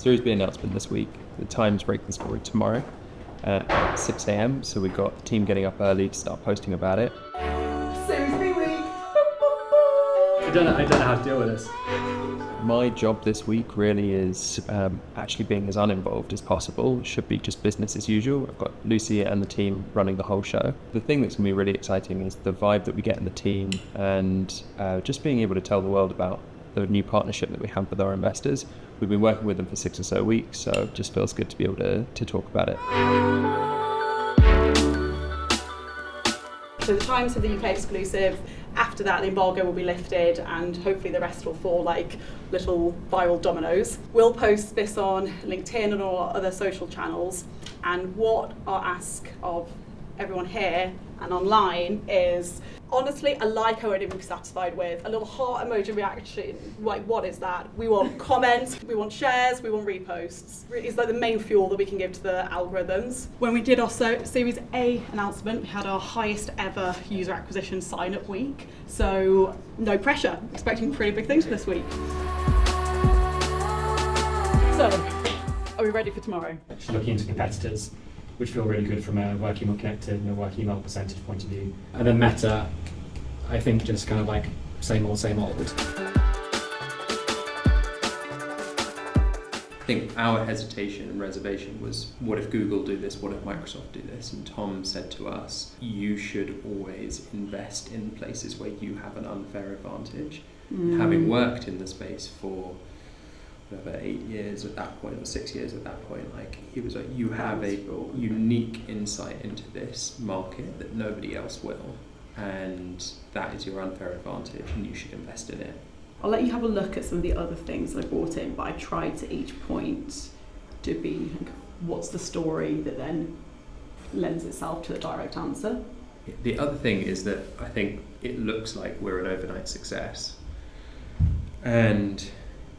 Series B announcement this week. The Times break the story tomorrow at 6 a.m. So we've got the team getting up early to start posting about it. Series B week. I don't know how to deal with this. My job this week really is actually being as uninvolved as possible. It should be just business as usual. I've got Lucy and the team running the whole show. The thing that's going to be really exciting is the vibe that we get in the team and just being able to tell the world about the new partnership that we have with our investors. We've been working with them for 6 or so weeks, so it just feels good to be able to talk about it. So the Times have the UK exclusive. After that, the embargo will be lifted and hopefully the rest will fall like little viral dominoes. We'll post this on LinkedIn and all our other social channels. And what our ask of everyone here and online is, honestly, a like I won't even be satisfied with. A little heart emoji reaction, like what is that? We want comments, we want shares, we want reposts. It's like the main fuel that we can give to the algorithms. When we did our Series A announcement, we had our highest ever user acquisition sign-up week. So no pressure, expecting pretty big things this week. So, are we ready for tomorrow? Just looking into competitors, which feel really good from a work email connected and a work email percentage point of view. And then Meta, I think just kind of like same old, same old. I think our hesitation and reservation was, what if Google do this, what if Microsoft do this? And Tom said to us, you should always invest in places where you have an unfair advantage. Having worked in the space for 8 years at that point, or 6 years at that point, like he was like, you have a unique insight into this market that nobody else will, and that is your unfair advantage and you should invest in it. I'll let you have a look at some of the other things that I brought in, but I tried to each point to be like, what's the story that then lends itself to the direct answer. The other thing is that I think it looks like we're an overnight success, and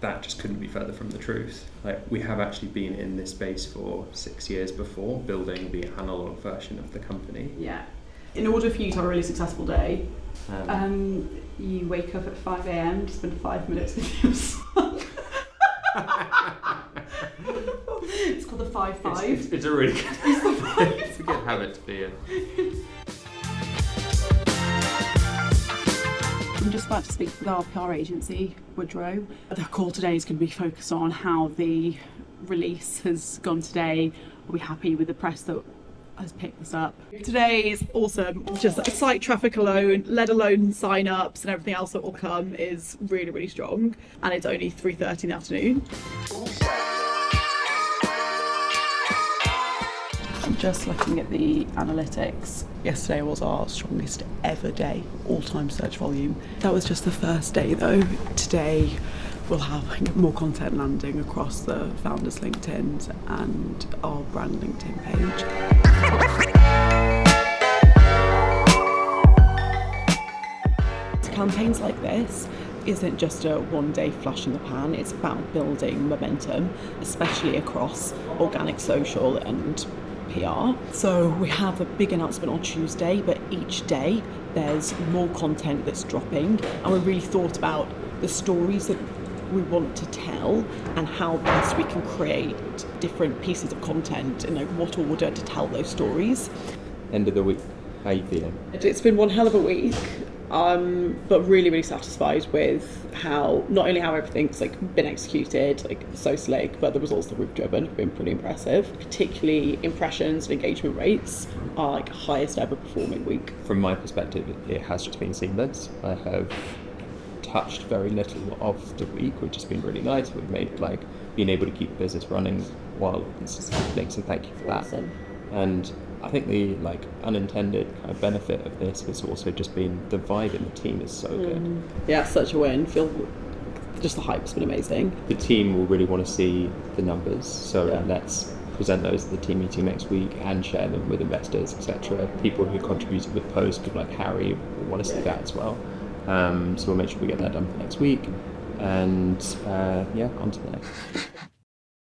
that just couldn't be further from the truth. Like, we have actually been in this space for 6 years before, building the analog version of the company. Yeah. In order for you to have a really successful day, you wake up at 5 a.m. to spend 5 minutes with your son. It's called the 5-5. It's a really good, it's a good habit to be in. I'm just about to speak with our PR agency, Woodrow. The call today is going to be focused on how the release has gone today. Are we happy with the press that has picked this up? Today is awesome. Just site traffic alone, let alone sign-ups and everything else that will come, is really, really strong. And it's only 3:30 in the afternoon. I'm just looking at the analytics. Yesterday was our strongest ever day, all-time search volume. That was just the first day though. Today we'll have more content landing across the founders' LinkedIn and our brand LinkedIn page. Campaigns like this isn't just a one-day flash in the pan, it's about building momentum, especially across organic social and PR. So we have a big announcement on Tuesday, but each day there's more content that's dropping, and we really thought about the stories that we want to tell and how best we can create different pieces of content and like what order to tell those stories. End of the week, how are you feeling? It's been one hell of a week. But really, really satisfied with how, not only how everything's like been executed, like so slick, but the results that we've driven have been pretty impressive. Particularly impressions and engagement rates are like highest ever performing week. From my perspective, it has just been seamless. I have touched very little of the week, which has been really nice. We've made been able to keep the business running while it's happening, so thank you for that. Awesome. And I think the unintended kind of benefit of this has also just been the vibe in the team is so good. Yeah, such a win. Just the hype's been amazing. The team will really want to see the numbers, so let's present those at the team meeting next week and share them with investors, etc. People who contributed with posts, people like Harry, will want to see that as well. So we'll make sure we get that done for next week, and on to the next.